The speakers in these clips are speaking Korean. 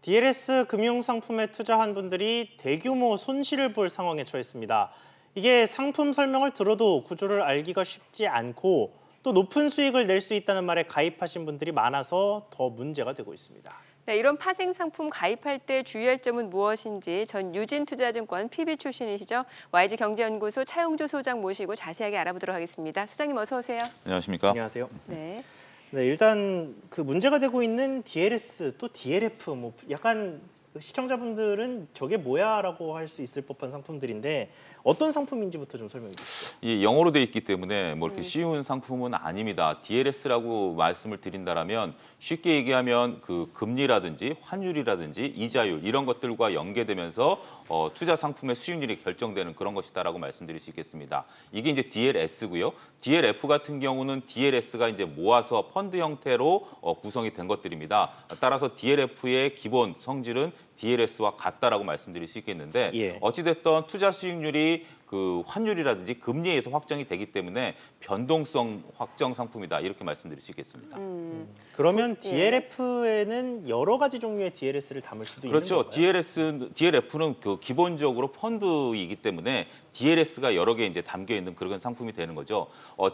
DLS 금융상품에 투자한 분들이 대규모 손실을 볼 상황에 처했습니다. 이게 상품 설명을 들어도 구조를 알기가 쉽지 않고 또 높은 수익을 낼 수 있다는 말에 가입하신 분들이 많아서 더 문제가 되고 있습니다. 네, 이런 파생 상품 가입할 때 주의할 점은 무엇인지 전유진투자증권 PB 출신이시죠. YG경제연구소 차용조 소장 모시고 자세하게 알아보도록 하겠습니다. 소장님 어서 오세요. 안녕하십니까? 안녕하세요. 네. 네, 일단 그 문제가 되고 있는 DLS 또 DLF 뭐 약간 시청자분들은 저게 뭐야라고 할 수 있을 법한 상품들인데 어떤 상품인지부터 좀 설명해 주시죠. 이 영어로 돼 있기 때문에 뭐 이렇게 쉬운 상품은 아닙니다. DLS라고 말씀을 드린다라면 쉽게 얘기하면 그 금리라든지 환율이라든지 이자율 이런 것들과 연계되면서 투자 상품의 수익률이 결정되는 그런 것이다라고 말씀드릴 수 있겠습니다. 이게 이제 DLS고요. DLF 같은 경우는 DLS가 이제 모아서 펀드 형태로 구성이 된 것들입니다. 따라서 DLF의 기본 성질은 DLS와 같다라고 말씀드릴 수 있겠는데 예. 어찌됐든 투자 수익률이 그 환율이라든지 금리에 의해서 확정이 되기 때문에 변동성 확정 상품이다 이렇게 말씀드릴 수 있겠습니다. 그러면 예. DLF에는 여러 가지 종류의 DLS를 담을 수도 있는 그렇죠. 건가요? DLF는 그 기본적으로 펀드이기 때문에 DLS가 여러 개 이제 담겨 있는 그런 상품이 되는 거죠.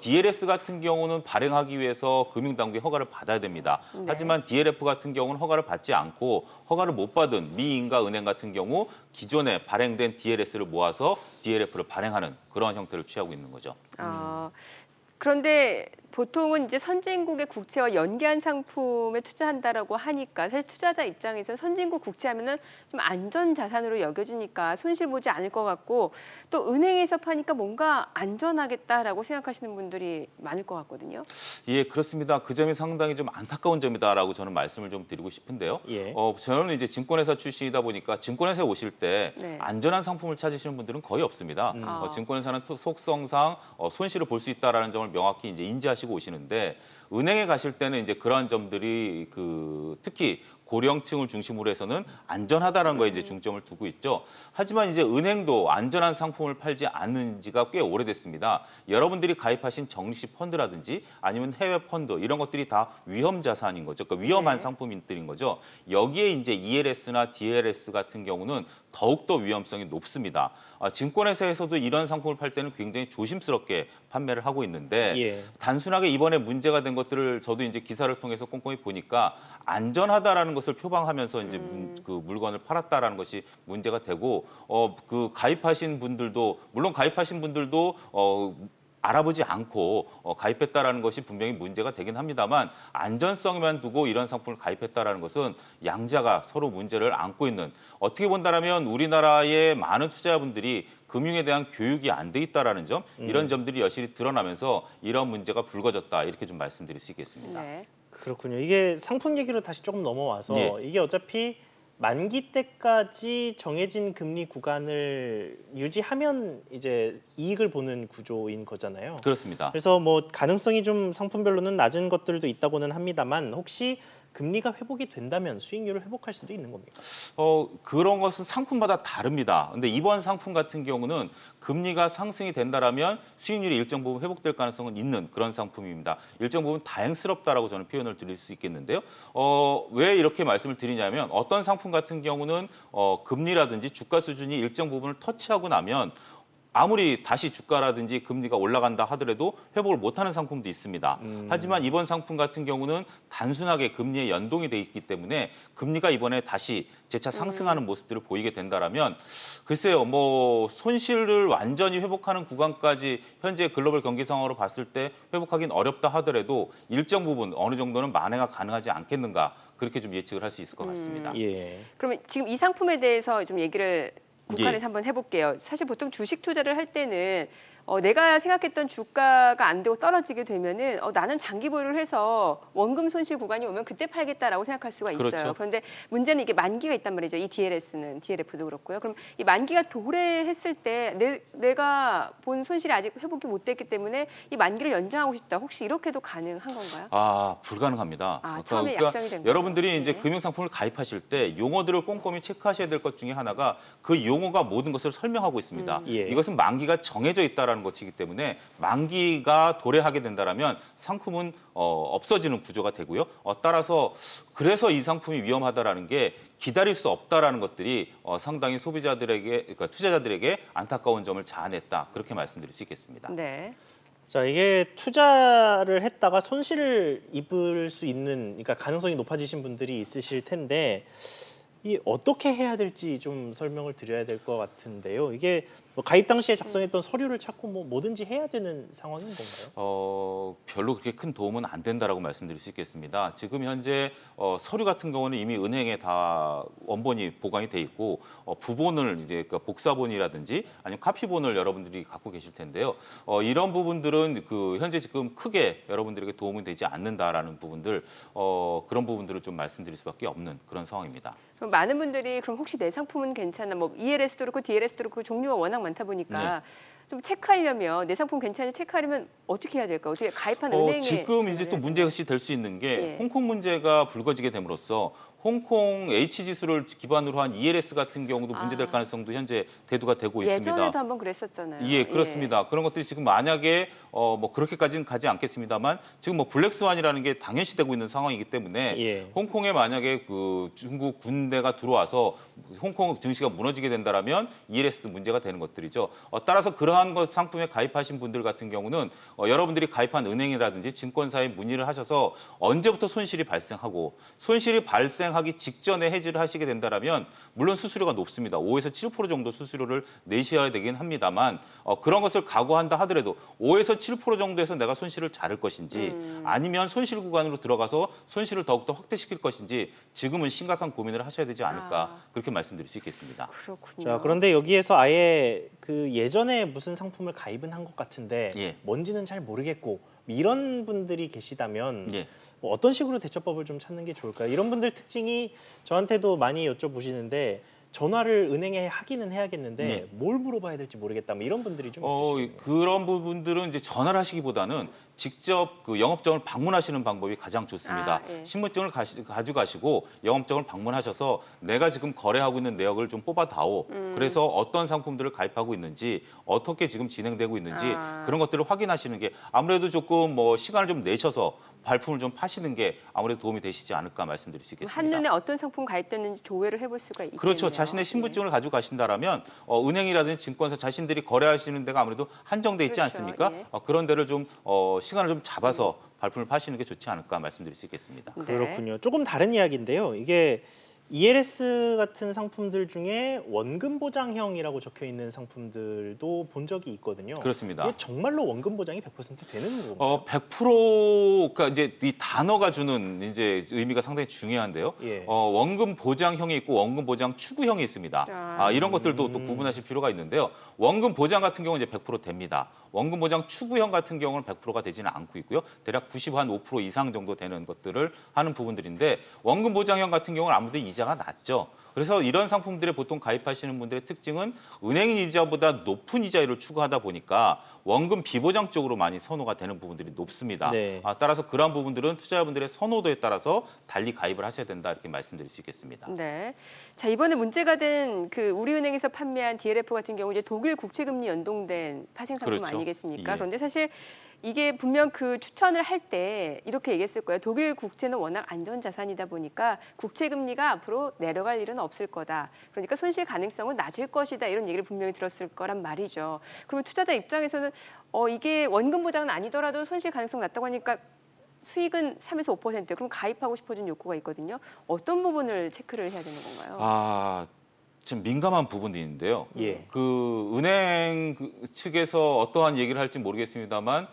DLS 같은 경우는 발행하기 위해서 금융당국의 허가를 받아야 됩니다. 네. 하지만 DLF 같은 경우는 허가를 받지 않고 허가를 못 받은 미인가 은행 같은 경우 기존에 발행된 DLS를 모아서 DLF를 발행하는 그런 형태를 취하고 있는 거죠. 그런데 보통은 이제 선진국의 국채와 연계한 상품에 투자한다라고 하니까 사실 투자자 입장에서 선진국 국채하면은 좀 안전 자산으로 여겨지니까 손실 보지 않을 것 같고 또 은행에서 파니까 뭔가 안전하겠다라고 생각하시는 분들이 많을 것 같거든요. 예, 그렇습니다. 그 점이 상당히 좀 안타까운 점이다라고 저는 말씀을 좀 드리고 싶은데요. 예. 저는 이제 증권회사 출신이다 보니까 증권회사에 오실 때 네. 안전한 상품을 찾으시는 분들은 거의 없습니다. 증권회사는 속성상 손실을 볼 수 있다라는 점을 명확히 이제 인지하시고 오시는데 은행에 가실 때는 이제 그러한 점들이 특히 고령층을 중심으로 해서는 안전하다는 거에 이제 중점을 두고 있죠. 하지만 이제 은행도 안전한 상품을 팔지 않은 지가 꽤 오래됐습니다. 여러분들이 가입하신 적립식 펀드라든지 아니면 해외 펀드 이런 것들이 다 위험 자산인 거죠. 그러니까 위험한 네. 상품들인 거죠. 여기에 이제 ELS나 DLS 같은 경우는 더욱더 위험성이 높습니다. 증권회사에서도 이런 상품을 팔 때는 굉장히 조심스럽게 판매를 하고 있는데 예. 단순하게 이번에 문제가 된 것들을 저도 이제 기사를 통해서 꼼꼼히 보니까 안전하다라는 것을 표방하면서 이제 그 물건을 팔았다라는 것이 문제가 되고 그 가입하신 분들도 물론 가입하신 분들도 알아보지 않고 가입했다라는 것이 분명히 문제가 되긴 합니다만 안전성만 두고 이런 상품을 가입했다라는 것은 양자가 서로 문제를 안고 있는 어떻게 본다라면 우리나라의 많은 투자자분들이 금융에 대한 교육이 안 돼 있다라는 점 이런 점들이 여실히 드러나면서 이런 문제가 불거졌다 이렇게 좀 말씀드릴 수 있겠습니다. 네. 그렇군요. 이게 상품 얘기로 다시 조금 넘어와서 예. 이게 어차피 만기 때까지 정해진 금리 구간을 유지하면 이제 이익을 보는 구조인 거잖아요. 그렇습니다. 그래서 뭐 가능성이 좀 상품별로는 낮은 것들도 있다고는 합니다만 혹시 금리가 회복이 된다면 수익률을 회복할 수도 있는 겁니까? 그런 것은 상품마다 다릅니다. 근데 이번 상품 같은 경우는 금리가 상승이 된다라면 수익률이 일정 부분 회복될 가능성은 있는 그런 상품입니다. 일정 부분 다행스럽다라고 저는 표현을 드릴 수 있겠는데요. 왜 이렇게 말씀을 드리냐면 어떤 상품 같은 경우는 금리라든지 주가 수준이 일정 부분을 터치하고 나면 아무리 다시 주가라든지 금리가 올라간다 하더라도 회복을 못하는 상품도 있습니다. 하지만 이번 상품 같은 경우는 단순하게 금리에 연동이 돼 있기 때문에 금리가 이번에 다시 재차 상승하는 모습들을 보이게 된다라면 글쎄요, 뭐 손실을 완전히 회복하는 구간까지 현재 글로벌 경기 상황으로 봤을 때 회복하기는 어렵다 하더라도 일정 부분 어느 정도는 만회가 가능하지 않겠는가 그렇게 좀 예측을 할 수 있을 것 같습니다. 예. 그러면 지금 이 상품에 대해서 좀 얘기를 국한에서 예. 한번 해볼게요. 사실 보통 주식 투자를 할 때는 내가 생각했던 주가가 안 되고 떨어지게 되면은 나는 장기 보유를 해서 원금 손실 구간이 오면 그때 팔겠다라고 생각할 수가 있어요. 그렇죠. 그런데 문제는 이게 만기가 있단 말이죠. 이 DLS는 DLF도 그렇고요. 그럼 이 만기가 도래했을 때 내가 본 손실이 아직 회복이 못 됐기 때문에 이 만기를 연장하고 싶다. 혹시 이렇게도 가능한 건가요? 불가능합니다. 처음에 약정이 된 거죠. 여러분들이 이제 네. 금융상품을 가입하실 때 용어들을 꼼꼼히 체크하셔야 될 것 중에 하나가 그 용어가 모든 것을 설명하고 있습니다. 예. 이것은 만기가 정해져 있다라는 한다라는 것이기 때문에 만기가 도래하게 된다라면 상품은 없어지는 구조가 되고요. 따라서 그래서 이 상품이 위험하다라는 게 기다릴 수 없다라는 것들이 상당히 소비자들에게, 그러니까 투자자들에게 안타까운 점을 자아냈다. 그렇게 말씀드릴 수 있겠습니다. 네. 자, 이게 투자를 했다가 손실을 입을 수 있는, 그러니까 가능성이 높아지신 분들이 있으실 텐데 이 어떻게 해야 될지 좀 설명을 드려야 될 것 같은데요. 이게 뭐 가입 당시에 작성했던 서류를 찾고 뭐 뭐든지 해야 되는 상황인 건가요? 별로 그렇게 큰 도움은 안 된다라고 말씀드릴 수 있겠습니다. 지금 현재 서류 같은 경우는 이미 은행에 다 원본이 보관이 돼 있고 부본을 이제 그러니까 복사본이라든지 아니면 카피본을 여러분들이 갖고 계실 텐데요. 이런 부분들은 그 현재 지금 크게 여러분들에게 도움이 되지 않는다라는 부분들 그런 부분들을 좀 말씀드릴 수밖에 없는 그런 상황입니다. 그럼 많은 분들이 그럼 혹시 내 상품은 괜찮나? 뭐 ELS도 그렇고 DLS도 그렇고 종류가 워낙 많다 보니까 좀 체크하려면 내 상품 괜찮은지 체크하려면 어떻게 해야 될까? 어떻게 가입한 은행에 지금 이제 또 문제가 될 수 있는 게 홍콩 문제가 불거지게 됨으로써 홍콩 H 지수를 기반으로 한 ELS 같은 경우도 문제될 가능성도 현재 대두가 되고 있습니다. 예전에도 한번 그랬었잖아요. 예, 그렇습니다. 그런 것들이 지금 만약에 뭐 그렇게까지는 가지 않겠습니다만 지금 뭐 블랙스완이라는 게 당연시되고 있는 상황이기 때문에 홍콩에 만약에 그 중국 군대가 들어와서 홍콩 증시가 무너지게 된다라면 ELS도 문제가 되는 것들이죠. 따라서 그러한 것 상품에 가입하신 분들 같은 경우는 여러분들이 가입한 은행이라든지 증권사에 문의를 하셔서 언제부터 손실이 발생하고 손실이 발생하기 직전에 해지를 하시게 된다라면 물론 수수료가 높습니다. 5에서 7% 정도 수수료를 내셔야 되긴 합니다만 그런 것을 각오한다 하더라도 5에서 7% 정도에서 내가 손실을 자를 것인지 아니면 손실 구간으로 들어가서 손실을 더욱더 확대시킬 것인지 지금은 심각한 고민을 하셔야 되지 않을까 그렇게 말씀드릴 수 있겠습니다. 그렇군요. 자, 그런데 여기에서 아예 그 예전에 무슨 상품을 가입은 한 것 같은데 뭔지는 잘 모르겠고 이런 분들이 계시다면 뭐 어떤 식으로 대처법을 좀 찾는 게 좋을까요? 이런 분들 특징이 저한테도 많이 여쭤보시는데 전화를 은행에 하기는 해야겠는데 뭘 물어봐야 될지 모르겠다. 뭐 이런 분들이 좀 있으시거든요. 그런 부분들은 이제 전화를 하시기보다는 직접 그 영업장을 방문하시는 방법이 가장 좋습니다. 신분증을 가져가시고 영업장을 방문하셔서 내가 지금 거래하고 있는 내역을 좀 뽑아다오. 그래서 어떤 상품들을 가입하고 있는지 어떻게 지금 진행되고 있는지 그런 것들을 확인하시는 게 아무래도 조금 뭐 시간을 좀 내셔서 발품을 좀 파시는 게 아무래도 도움이 되시지 않을까 말씀드릴 수 있겠습니다. 한눈에 어떤 상품 가입됐는지 조회를 해볼 수가 있겠네요. 그렇죠. 자신의 신분증을 가지고 가신다라면 은행이라든지 증권사 자신들이 거래하시는 데가 아무래도 한정돼 있지 않습니까? 그런 데를 좀 시간을 좀 잡아서 발품을 파시는 게 좋지 않을까 말씀드릴 수 있겠습니다. 그렇군요. 조금 다른 이야기인데요. 이게 ELS 같은 상품들 중에 원금 보장형이라고 적혀 있는 상품들도 본 적이 있거든요. 그렇습니다. 이게 정말로 원금 보장이 100% 되는 건가요? 100%가 이제 이 단어가 주는 이제 의미가 상당히 중요한데요. 원금 보장형이 있고 원금 보장 추구형이 있습니다. 이런 것들도 또 구분하실 필요가 있는데요. 원금 보장 같은 경우는 이제 100% 됩니다. 원금 보장 추구형 같은 경우는 100%가 되지는 않고 있고요. 대략 95% 이상 정도 되는 것들을 하는 부분들인데 원금 보장형 같은 경우는 아무래도 이자가 낮죠. 그래서 이런 상품들에 보통 가입하시는 분들의 특징은 은행 이자보다 높은 이자율을 추구하다 보니까 원금 비보장 쪽으로 많이 선호가 되는 부분들이 높습니다. 따라서 그러한 부분들은 투자자분들의 선호도에 따라서 달리 가입을 하셔야 된다 이렇게 말씀드릴 수 있겠습니다. 네. 자, 이번에 문제가 된 그 우리은행에서 판매한 DLF 같은 경우 이제 독일 국채금리 연동된 파생 상품 아니겠습니까? 그런데 사실 이게 분명 그 추천을 할 때 이렇게 얘기했을 거예요. 독일 국채는 워낙 안전 자산이다 보니까 국채 금리가 앞으로 내려갈 일은 없을 거다. 그러니까 손실 가능성은 낮을 것이다. 이런 얘기를 분명히 들었을 거란 말이죠. 그러면 투자자 입장에서는 이게 원금 보장은 아니더라도 손실 가능성 낮다고 하니까 수익은 3에서 5%. 그럼 가입하고 싶어진 욕구가 있거든요. 어떤 부분을 체크를 해야 되는 건가요? 좀 민감한 부분인데요. 그 은행 측에서 어떠한 얘기를 할지 모르겠습니다만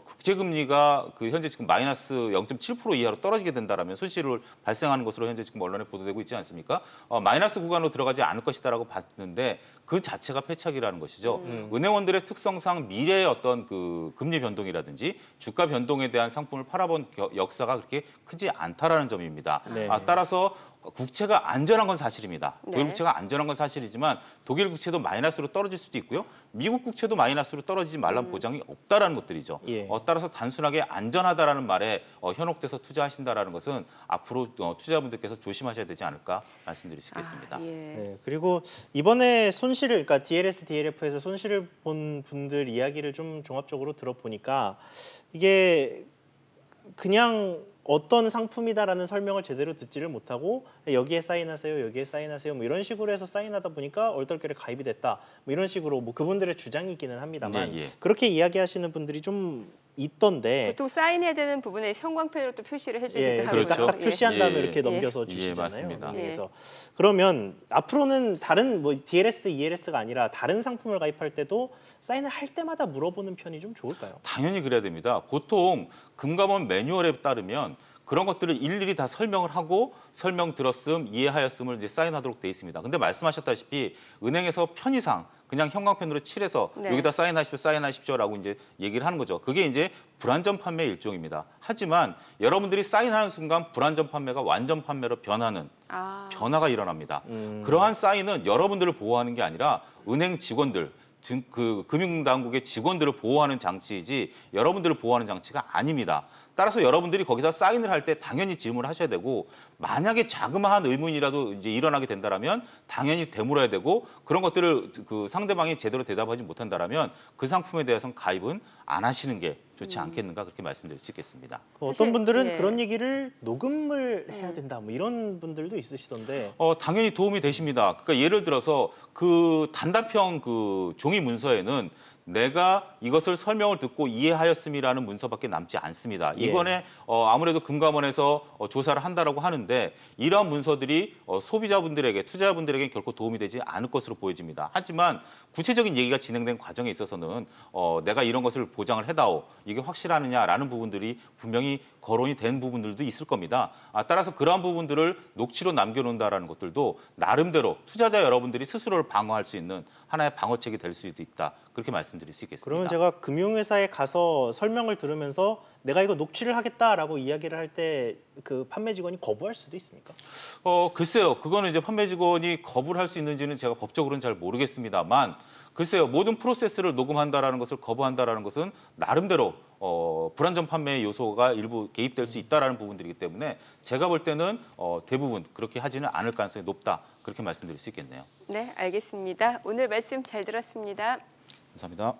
국채금리가 그 현재 지금 마이너스 0.7% 이하로 떨어지게 된다라면 손실을 발생하는 것으로 현재 지금 언론에 보도되고 있지 않습니까? 마이너스 구간으로 들어가지 않을 것이다라고 봤는데 그 자체가 패착이라는 것이죠. 은행원들의 특성상 미래의 어떤 그 금리 변동이라든지 주가 변동에 대한 상품을 팔아본 역사가 그렇게 크지 않다라는 점입니다. 따라서 국채가 안전한 건 사실입니다. 네. 독일 국채가 안전한 건 사실이지만 독일 국채도 마이너스로 떨어질 수도 있고요. 미국 국채도 마이너스로 떨어지지 말라는 보장이 없다라는 것들이죠. 예. 따라서 단순하게 안전하다라는 말에 현혹돼서 투자하신다라는 것은 앞으로 투자자분들께서 조심하셔야 되지 않을까 말씀드릴 수 있겠습니다. 아, 예. 네, 그리고 이번에 손실을, 그러니까 DLS, DLF에서 손실을 본 분들 이야기를 좀 종합적으로 들어보니까 이게 그냥 어떤 상품이다라는 설명을 제대로 듣지를 못하고 여기에 사인하세요, 여기에 사인하세요, 뭐 이런 식으로 해서 사인하다 보니까 얼떨결에 가입이 됐다, 뭐 이런 식으로 뭐 그분들의 주장이기는 합니다만 예, 예. 그렇게 이야기하시는 분들이 좀 있던데. 보통 사인해야 되는 부분에 형광펜으로 또 표시를 해주기도 예, 하고요. 그렇죠. 딱 표시한 다음에 예. 이렇게 예. 넘겨서 예, 주시잖아요. 맞습니다. 예, 예. 그래서 그러면 앞으로는 다른 뭐 DLS, ELS가 아니라 다른 상품을 가입할 때도 사인을 할 때마다 물어보는 편이 좀 좋을까요? 당연히 그래야 됩니다. 보통 금감원 매뉴얼에 따르면 그런 것들을 일일이 다 설명을 하고 설명 들었음, 이해하였음을 이제 사인하도록 돼 있습니다. 근데 말씀하셨다시피 은행에서 편의상 그냥 형광펜으로 칠해서 네. 여기다 사인하십시오, 사인하십시오라고 이제 얘기를 하는 거죠. 그게 이제 불안전 판매의 일종입니다. 하지만 여러분들이 사인하는 순간 불안전 판매가 완전 판매로 변하는 아, 변화가 일어납니다. 그러한 사인은 여러분들을 보호하는 게 아니라 은행 직원들, 그 금융당국의 직원들을 보호하는 장치이지 여러분들을 보호하는 장치가 아닙니다. 따라서 여러분들이 거기서 사인을 할 때 당연히 질문을 하셔야 되고 만약에 자그마한 의문이라도 이제 일어나게 된다라면 당연히 되물어야 되고 그런 것들을 그 상대방이 제대로 대답하지 못한다라면 그 상품에 대해서는 가입은 안 하시는 게 좋지 않겠는가 그렇게 말씀드릴 수 있겠습니다. 어떤 사실, 분들은 예. 그런 얘기를 녹음을 해야 된다, 뭐 이런 분들도 있으시던데. 당연히 도움이 되십니다. 그러니까 예를 들어서 그 단답형 그 종이 문서에는 내가 이것을 설명을 듣고 이해하였음이라는 문서밖에 남지 않습니다. 예. 이번에 아무래도 금감원에서 조사를 한다라고 하는데 이러한 문서들이 소비자분들에게, 투자자분들에게 결코 도움이 되지 않을 것으로 보여집니다. 하지만 구체적인 얘기가 진행된 과정에 있어서는 내가 이런 것을 보장을 해다오, 이게 확실하느냐라는 부분들이 분명히 거론이 된 부분들도 있을 겁니다. 따라서 그러한 부분들을 녹취로 남겨놓는다라는 것들도 나름대로 투자자 여러분들이 스스로를 방어할 수 있는 하나의 방어책이 될 수도 있다. 그렇게 말씀드릴 수 있겠습니다. 그러면 제가 금융회사에 가서 설명을 들으면서 내가 이거 녹취를 하겠다라고 이야기를 할 때 그 판매 직원이 거부할 수도 있습니까? 글쎄요. 그거는 이제 판매 직원이 거부를 할 수 있는지는 제가 법적으로는 잘 모르겠습니다만 글쎄요. 모든 프로세스를 녹음한다라는 것을 거부한다라는 것은 나름대로 불안전 판매의 요소가 일부 개입될 수 있다라는 부분들이기 때문에 제가 볼 때는 대부분 그렇게 하지는 않을 가능성이 높다. 그렇게 말씀드릴 수 있겠네요. 네, 알겠습니다. 오늘 말씀 잘 들었습니다. 감사합니다.